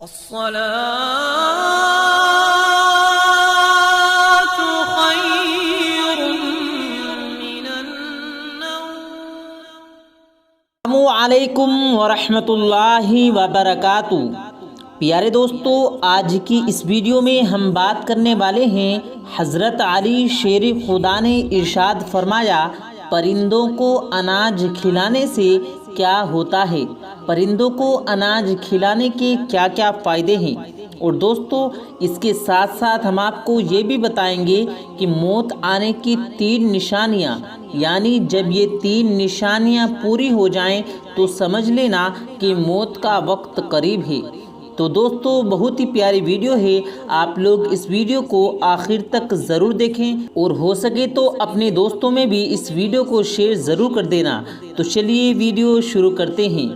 الصلاة خير من النوم۔ السلام علیکم ورحمۃ اللہ وبرکاتہ۔ پیارے دوستو، آج کی اس ویڈیو میں ہم بات کرنے والے ہیں حضرت علی شیر خدا نے ارشاد فرمایا، پرندوں کو اناج کھلانے سے کیا ہوتا ہے، پرندوں کو اناج کھلانے کے کیا کیا فائدے ہیں۔ اور دوستو، اس کے ساتھ ساتھ ہم آپ کو یہ بھی بتائیں گے کہ موت آنے کی 3 نشانیاں، یعنی جب یہ 3 نشانیاں پوری ہو جائیں تو سمجھ لینا کہ موت کا وقت قریب ہے۔ تو دوستو، بہت ہی پیاری ویڈیو ہے، آپ لوگ اس ویڈیو کو آخر تک ضرور دیکھیں اور ہو سکے تو اپنے دوستوں میں بھی اس ویڈیو کو شیئر ضرور کر دینا۔ تو چلیے ویڈیو شروع کرتے ہیں۔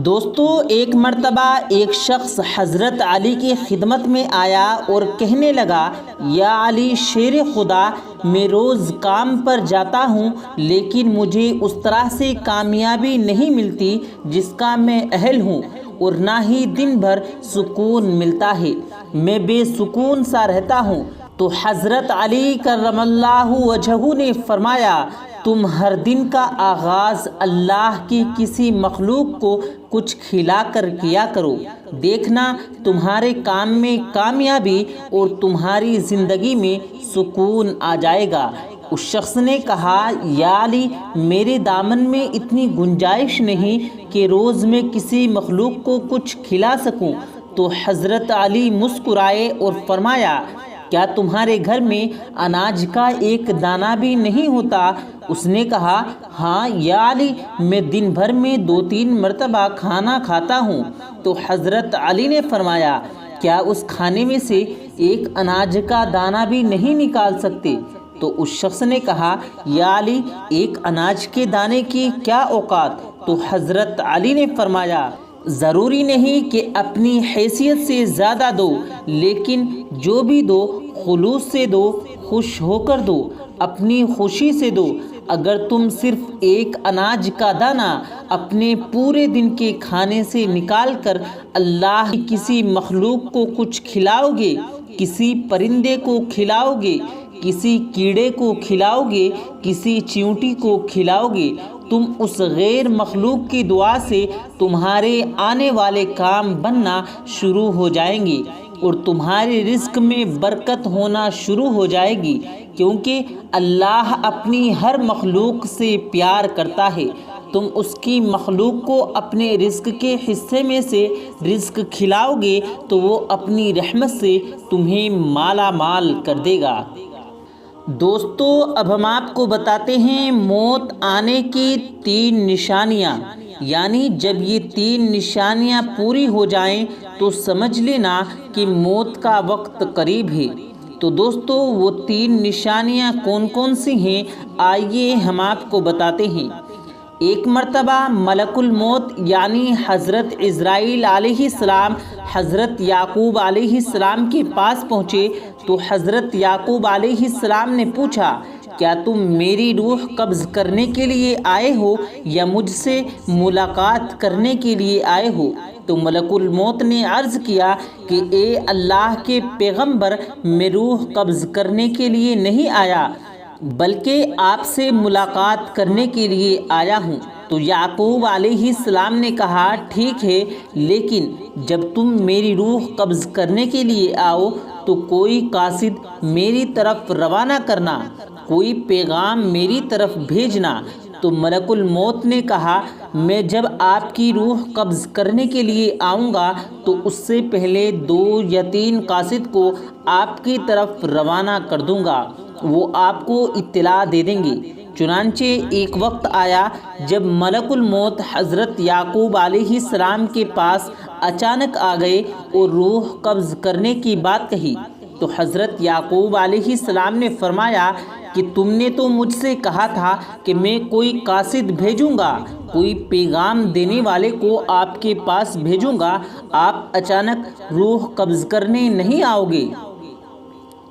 دوستو، ایک مرتبہ ایک شخص حضرت علی کی خدمت میں آیا اور کہنے لگا، یا علی شیر خدا، میں روز کام پر جاتا ہوں لیکن مجھے اس طرح سے کامیابی نہیں ملتی جس کا میں اہل ہوں، اور نہ ہی دن بھر سکون ملتا ہے، میں بے سکون سا رہتا ہوں۔ تو حضرت علی کرم اللہ وجہہ نے فرمایا، تم ہر دن کا آغاز اللہ کی کسی مخلوق کو کچھ کھلا کر کیا کرو، دیکھنا تمہارے کام میں کامیابی اور تمہاری زندگی میں سکون آ جائے گا۔ اس شخص نے کہا، یا علی، میرے دامن میں اتنی گنجائش نہیں کہ روز میں کسی مخلوق کو کچھ کھلا سکوں۔ تو حضرت علی مسکرائے اور فرمایا، کیا تمہارے گھر میں اناج کا ایک دانہ بھی نہیں ہوتا؟ اس نے کہا، ہاں یا علی، میں دن بھر میں 2-3 مرتبہ کھانا کھاتا ہوں۔ تو حضرت علی نے فرمایا، کیا اس کھانے میں سے ایک اناج کا دانہ بھی نہیں نکال سکتے؟ تو اس شخص نے کہا، یا علی، ایک اناج کے دانے کی کیا اوقات؟ تو حضرت علی نے فرمایا، ضروری نہیں کہ اپنی حیثیت سے زیادہ دو، لیکن جو بھی دو خلوص سے دو، خوش ہو کر دو، اپنی خوشی سے دو۔ اگر تم صرف ایک اناج کا دانہ اپنے پورے دن کے کھانے سے نکال کر اللہ کی کسی مخلوق کو کچھ کھلاؤ گے، کسی پرندے کو کھلاؤ گے، کسی کیڑے کو کھلاؤ گے، کسی چیونٹی کو کھلاؤ گے، تم اس غیر مخلوق کی دعا سے تمہارے آنے والے کام بننا شروع ہو جائیں گے اور تمہارے رزق میں برکت ہونا شروع ہو جائے گی، کیونکہ اللہ اپنی ہر مخلوق سے پیار کرتا ہے۔ تم اس کی مخلوق کو اپنے رزق کے حصے میں سے رزق کھلاؤ گے تو وہ اپنی رحمت سے تمہیں مالا مال کر دے گا۔ دوستو، اب ہم آپ کو بتاتے ہیں موت آنے کی 3 نشانیاں، یعنی جب یہ 3 نشانیاں پوری ہو جائیں تو سمجھ لینا کہ موت کا وقت قریب ہے۔ تو دوستو، وہ 3 نشانیاں کون کون سی ہیں، آئیے ہم آپ کو بتاتے ہیں۔ ایک مرتبہ ملک الموت یعنی حضرت عزرائیل علیہ السلام حضرت یعقوب علیہ السلام کے پاس پہنچے تو حضرت یعقوب علیہ السلام نے پوچھا، کیا تم میری روح قبض کرنے کے لیے آئے ہو یا مجھ سے ملاقات کرنے کے لیے آئے ہو؟ تو ملک الموت نے عرض کیا کہ اے اللہ کے پیغمبر، میں روح قبض کرنے کے لیے نہیں آیا بلکہ آپ سے ملاقات کرنے کے لیے آیا ہوں۔ تو یعقوب علیہ السلام نے کہا، ٹھیک ہے، لیکن جب تم میری روح قبض کرنے کے لیے آؤ تو کوئی قاصد میری طرف روانہ کرنا، کوئی پیغام میری طرف بھیجنا۔ تو ملک الموت نے کہا، میں جب آپ کی روح قبض کرنے کے لیے آؤں گا تو اس سے پہلے 2 یا 3 قاصد کو آپ کی طرف روانہ کر دوں گا، وہ آپ کو اطلاع دے دیں گے۔ چنانچہ ایک وقت آیا جب ملک الموت حضرت یعقوب علیہ السلام کے پاس اچانک آ گئے اور روح قبض کرنے کی بات کہی۔ تو حضرت یعقوب علیہ السلام نے فرمایا کہ تم نے تو مجھ سے کہا تھا کہ میں کوئی قاصد بھیجوں گا، کوئی پیغام دینے والے کو آپ کے پاس بھیجوں گا، آپ اچانک روح قبض کرنے نہیں آؤ گے؟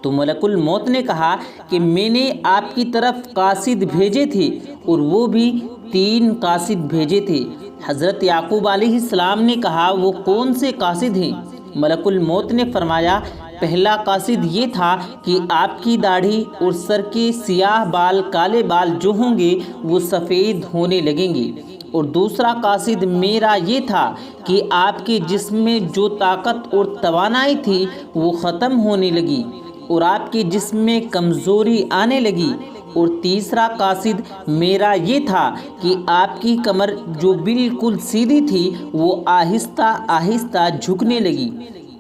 تو ملک الموت نے کہا کہ میں نے آپ کی طرف قاصد بھیجے تھے اور وہ بھی 3 قاصد بھیجے تھے۔ حضرت یعقوب علیہ السلام نے کہا وہ کون سے قاصد ہیں؟ ملک الموت نے فرمایا پہلا قاصد یہ تھا کہ آپ کی داڑھی اور سر کے سیاہ بال کالے بال جو ہوں گے وہ سفید ہونے لگیں گے، اور دوسرا قاصد میرا یہ تھا کہ آپ کے جسم میں جو طاقت اور توانائی تھی وہ ختم ہونے لگی اور آپ کے جسم میں کمزوری آنے لگی، اور تیسرا قاصد میرا یہ تھا کہ آپ کی کمر جو بالکل سیدھی تھی وہ آہستہ آہستہ جھکنے لگی۔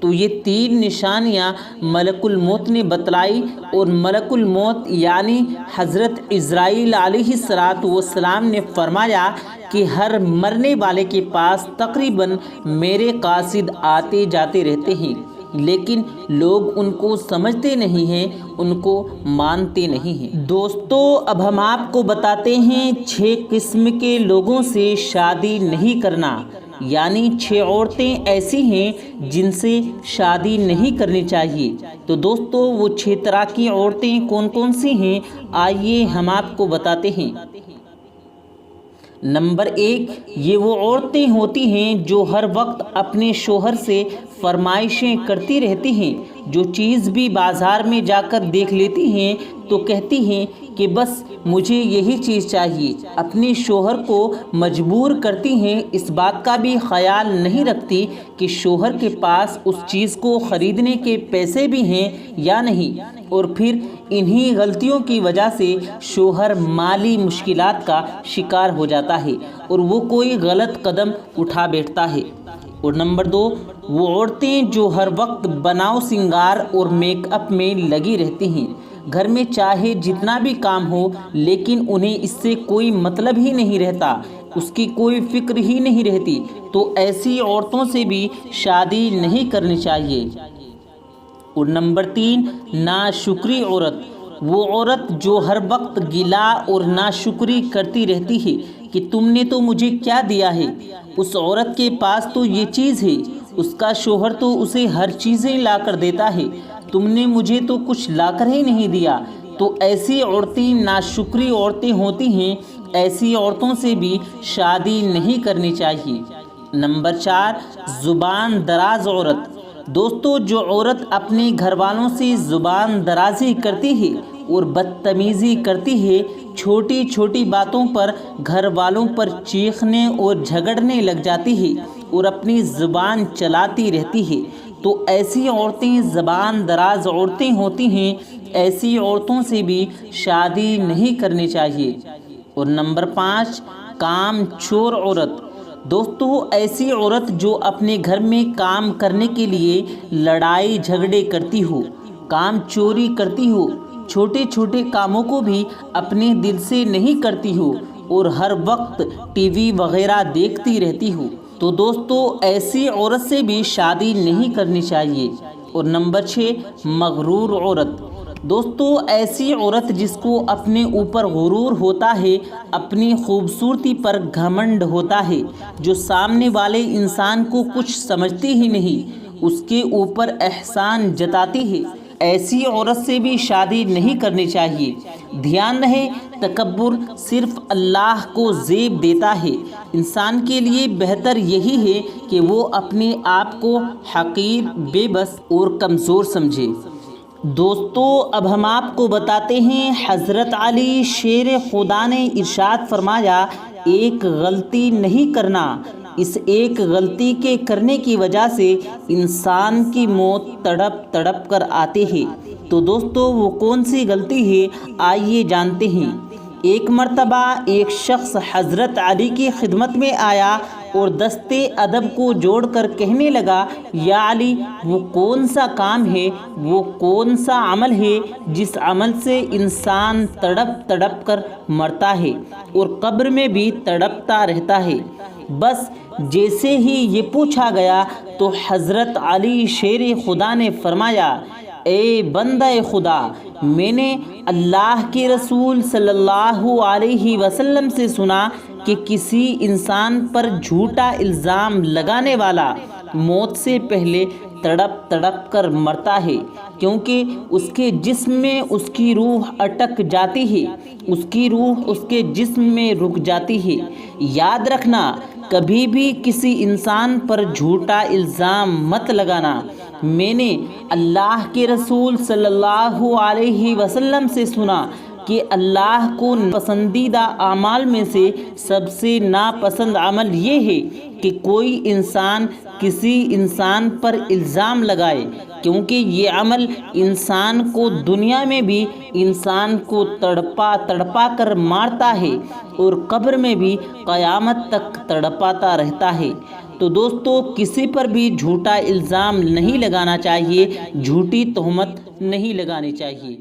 تو یہ تین نشانیاں ملک الموت نے بتلائی، اور ملک الموت یعنی حضرت عزرائیل علیہ السلام نے فرمایا کہ ہر مرنے والے کے پاس تقریباً میرے قاصد آتے جاتے رہتے ہیں، لیکن لوگ ان کو سمجھتے نہیں ہیں، ان کو مانتے نہیں ہیں۔ دوستو اب ہم آپ کو بتاتے ہیں 6 قسم کے لوگوں سے شادی نہیں کرنا، یعنی 6 عورتیں ایسی ہیں جن سے شادی نہیں کرنی چاہیے۔ تو دوستو وہ 6 طرح کی عورتیں کون کون سی ہیں، آئیے ہم آپ کو بتاتے ہیں۔ نمبر 1، یہ وہ عورتیں ہوتی ہیں جو ہر وقت اپنے شوہر سے فرمائشیں کرتی رہتی ہیں، جو چیز بھی بازار میں جا کر دیکھ لیتی ہیں تو کہتی ہیں کہ بس مجھے یہی چیز چاہیے، اپنے شوہر کو مجبور کرتی ہیں، اس بات کا بھی خیال نہیں رکھتی کہ شوہر کے پاس اس چیز کو خریدنے کے پیسے بھی ہیں یا نہیں، اور پھر انہی غلطیوں کی وجہ سے شوہر مالی مشکلات کا شکار ہو جاتا ہے اور وہ کوئی غلط قدم اٹھا بیٹھتا ہے۔ اور نمبر 2، وہ عورتیں جو ہر وقت بناؤ سنگار اور میک اپ میں لگی رہتی ہیں، گھر میں چاہے جتنا بھی کام ہو لیکن انہیں اس سے کوئی مطلب ہی نہیں رہتا، اس کی کوئی فکر ہی نہیں رہتی، تو ایسی عورتوں سے بھی شادی نہیں کرنی چاہیے۔ اور نمبر 3، ناشکری عورت، وہ عورت جو ہر وقت گلا اور ناشکری کرتی رہتی ہے کہ تم نے تو مجھے کیا دیا ہے، اس عورت کے پاس تو یہ چیز ہے، اس کا شوہر تو اسے ہر چیزیں لا کر دیتا ہے، تم نے مجھے تو کچھ لا کر ہی نہیں دیا۔ تو ایسی عورتیں ناشکری عورتیں ہوتی ہیں، ایسی عورتوں سے بھی شادی نہیں کرنی چاہیے۔ نمبر 4، زبان دراز عورت، دوستو جو عورت اپنے گھر والوں سے زبان درازی کرتی ہے اور بدتمیزی کرتی ہے، چھوٹی چھوٹی باتوں پر گھر والوں پر چیخنے اور جھگڑنے لگ جاتی ہے اور اپنی زبان چلاتی رہتی ہے، تو ایسی عورتیں زبان دراز عورتیں ہوتی ہیں، ایسی عورتوں سے بھی شادی نہیں کرنی چاہیے۔ اور نمبر 5، کام چور عورت، دوستو ایسی عورت جو اپنے گھر میں کام کرنے کے لیے لڑائی جھگڑے کرتی ہو، کام چوری کرتی ہو، چھوٹے چھوٹے کاموں کو بھی اپنے دل سے نہیں کرتی ہو اور ہر وقت ٹی وی وغیرہ دیکھتی رہتی ہو، تو دوستو ایسی عورت سے بھی شادی نہیں کرنی چاہیے۔ اور نمبر 6، مغرور عورت، دوستو ایسی عورت جس کو اپنے اوپر غرور ہوتا ہے، اپنی خوبصورتی پر گھمنڈ ہوتا ہے، جو سامنے والے انسان کو کچھ سمجھتی ہی نہیں، اس کے اوپر احسان جتاتی ہے، ایسی عورت سے بھی شادی نہیں کرنی چاہیے۔ دھیان رہے تکبر صرف اللہ کو زیب دیتا ہے، انسان کے لیے بہتر یہی ہے کہ وہ اپنے آپ کو حقیر، بے بس اور کمزور سمجھے۔ دوستو اب ہم آپ کو بتاتے ہیں حضرت علی شیر خدا نے ارشاد فرمایا ایک غلطی نہیں کرنا، اس ایک غلطی کے کرنے کی وجہ سے انسان کی موت تڑپ تڑپ کر آتی ہے۔ تو دوستو وہ کون سی غلطی ہے، آئیے جانتے ہیں۔ ایک مرتبہ ایک شخص حضرت علی کی خدمت میں آیا اور دستے ادب کو جوڑ کر کہنے لگا، یا علی وہ کون سا کام ہے، وہ کون سا عمل ہے جس عمل سے انسان تڑپ تڑپ کر مرتا ہے اور قبر میں بھی تڑپتا رہتا ہے؟ بس جیسے ہی یہ پوچھا گیا تو حضرت علی شیر خدا نے فرمایا، اے بندہ خدا، میں نے اللہ کے رسول صلی اللہ علیہ وسلم سے سنا کہ کسی انسان پر جھوٹا الزام لگانے والا موت سے پہلے تڑپ تڑپ کر مرتا ہے، کیونکہ اس کے جسم میں اس کی روح اٹک جاتی ہے، اس کی روح اس کے جسم میں رک جاتی ہے۔ یاد رکھنا کبھی بھی کسی انسان پر جھوٹا الزام مت لگانا۔ میں نے اللہ کے رسول صلی اللہ علیہ وسلم سے سنا کہ اللہ کو پسندیدہ اعمال میں سے سب سے ناپسند عمل یہ ہے کہ کوئی انسان کسی انسان پر الزام لگائے، کیونکہ یہ عمل انسان کو دنیا میں بھی انسان کو تڑپا تڑپا کر مارتا ہے اور قبر میں بھی قیامت تک تڑپاتا رہتا ہے۔ تو دوستو، کسی پر بھی جھوٹا الزام نہیں لگانا چاہیے، جھوٹی تہمت نہیں لگانی چاہیے۔